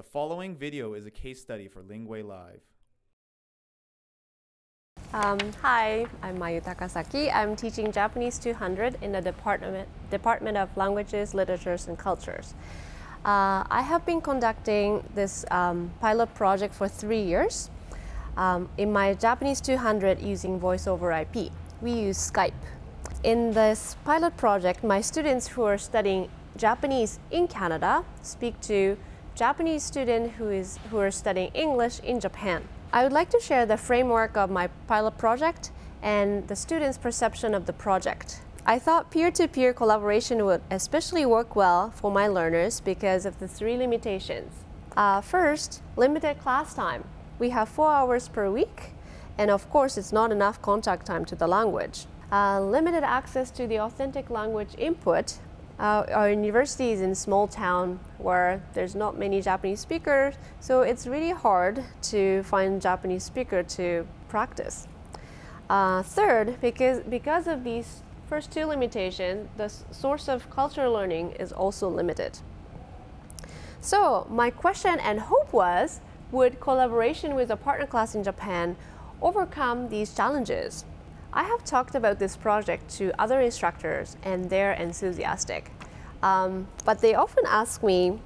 The following video is a case study for LinguaeLive. Hi, I'm Mayu Takasaki. I'm teaching Japanese 200 in the Department of Languages, Literatures, and Cultures. I have been conducting this pilot project for 3 years in my Japanese 200 using voice over IP. We use Skype. In this pilot project, my students who are studying Japanese in Canada speak to Japanese students who are studying English in Japan. I would like to share the framework of my pilot project and the students' perception of the project. I thought peer-to-peer collaboration would especially work well for my learners because of the 3 limitations. First, limited class time. We have 4 hours per week, and of course it's not enough contact time to the language. Limited access to the authentic language input. Our university is in a small town where there's not many Japanese speakers, so it's really hard to find Japanese speaker to practice. Third, because of these first 2 limitations, the source of cultural learning is also limited. So my question and hope was, would collaboration with a partner class in Japan overcome these challenges? I have talked about this project to other instructors and they're enthusiastic. But they often ask me,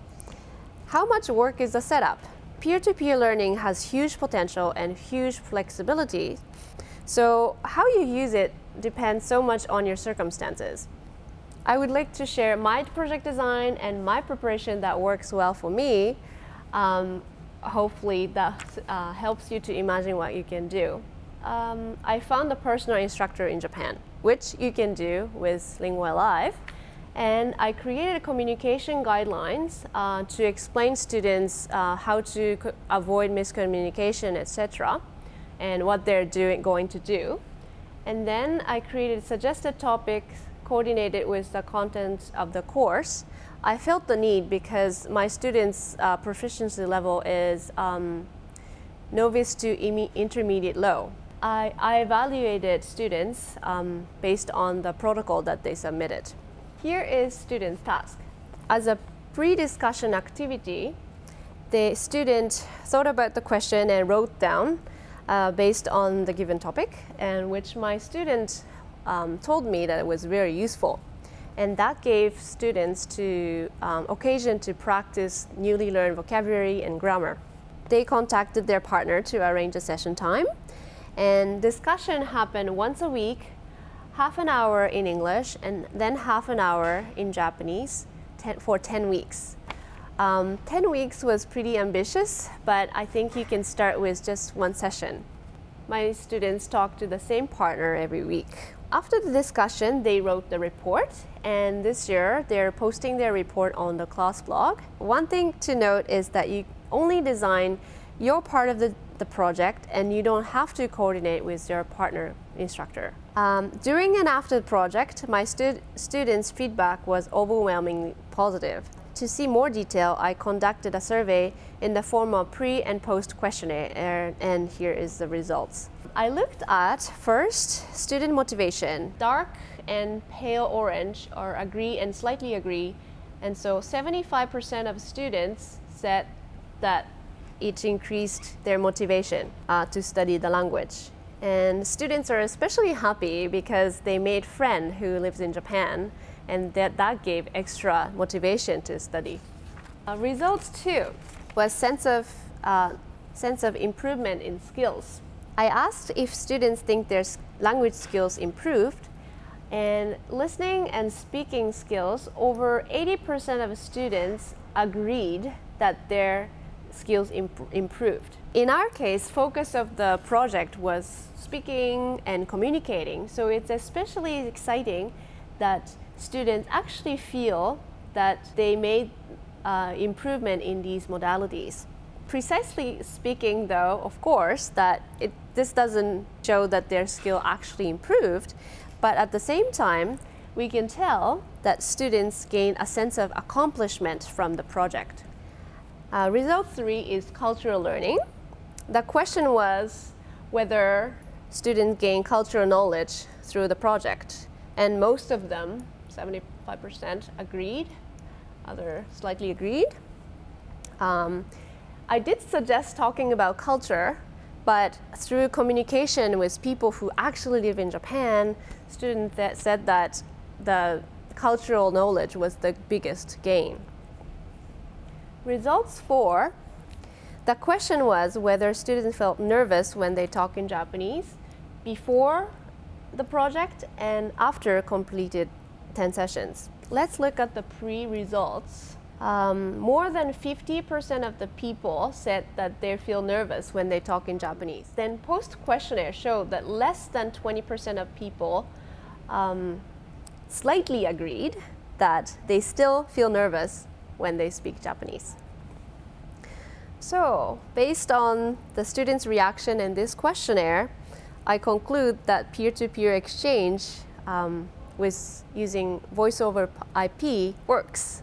how much work is the setup? Peer-to-peer learning has huge potential and huge flexibility. So how you use it depends so much on your circumstances. I would like to share my project design and my preparation that works well for me. Hopefully that helps you to imagine what you can do. I found a personal instructor in Japan, which you can do with LinguaeLive, and I created communication guidelines to explain students how to avoid miscommunication, etc., and what they're going to do. And then I created suggested topics coordinated with the content of the course. I felt the need because my students' proficiency level is novice to intermediate low. I evaluated students based on the protocol that they submitted. Here is student's task. As a pre-discussion activity, the student thought about the question and wrote down based on the given topic, and which my student told me that it was very useful. And that gave students occasion to practice newly learned vocabulary and grammar. They contacted their partner to arrange a session time. And discussion happened once a week, half an hour in English, and then half an hour in Japanese for 10 weeks. 10 weeks was pretty ambitious, but I think you can start with just 1 session. My students talked to the same partner every week. After the discussion, they wrote the report, and this year they're posting their report on the class blog. One thing to note is that you only design your part of the project, and you don't have to coordinate with your partner instructor. During and after the project, my students' feedback was overwhelmingly positive. To see more detail, I conducted a survey in the form of pre- and post-questionnaire, and here is the results. I looked at, first, student motivation. Dark and pale orange are agree and slightly agree, and so 75% of students said that it increased their motivation to study the language. And students are especially happy because they made a friend who lives in Japan, and that gave extra motivation to study. Results 2 was sense of improvement in skills. I asked if students think their language skills improved, and listening and speaking skills, over 80% of students agreed that their skills improved. In our case, focus of the project was speaking and communicating, so it's especially exciting that students actually feel that they made improvement in these modalities. Precisely speaking, though, of course, that this doesn't show that their skill actually improved, but at the same time, we can tell that students gain a sense of accomplishment from the project. Result 3 is cultural learning. The question was whether students gain cultural knowledge through the project, and most of them, 75%, agreed, other slightly agreed. I did suggest talking about culture, but through communication with people who actually live in Japan, students said that the cultural knowledge was the biggest gain. Results 4. The question was whether students felt nervous when they talk in Japanese before the project and after completed 10 sessions. Let's look at the pre-results. More than 50% of the people said that they feel nervous when they talk in Japanese. Then post-questionnaire showed that less than 20% of people slightly agreed that they still feel nervous when they speak Japanese. So, based on the students' reaction in this questionnaire, I conclude that peer-to-peer exchange with using voice over IP works.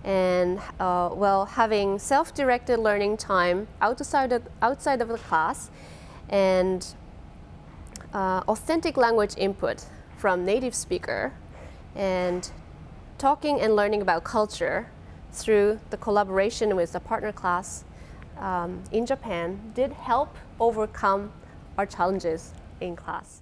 And well, having self-directed learning time outside of the class and authentic language input from native speaker and talking and learning about culture through the collaboration with the partner class in Japan did help overcome our challenges in class.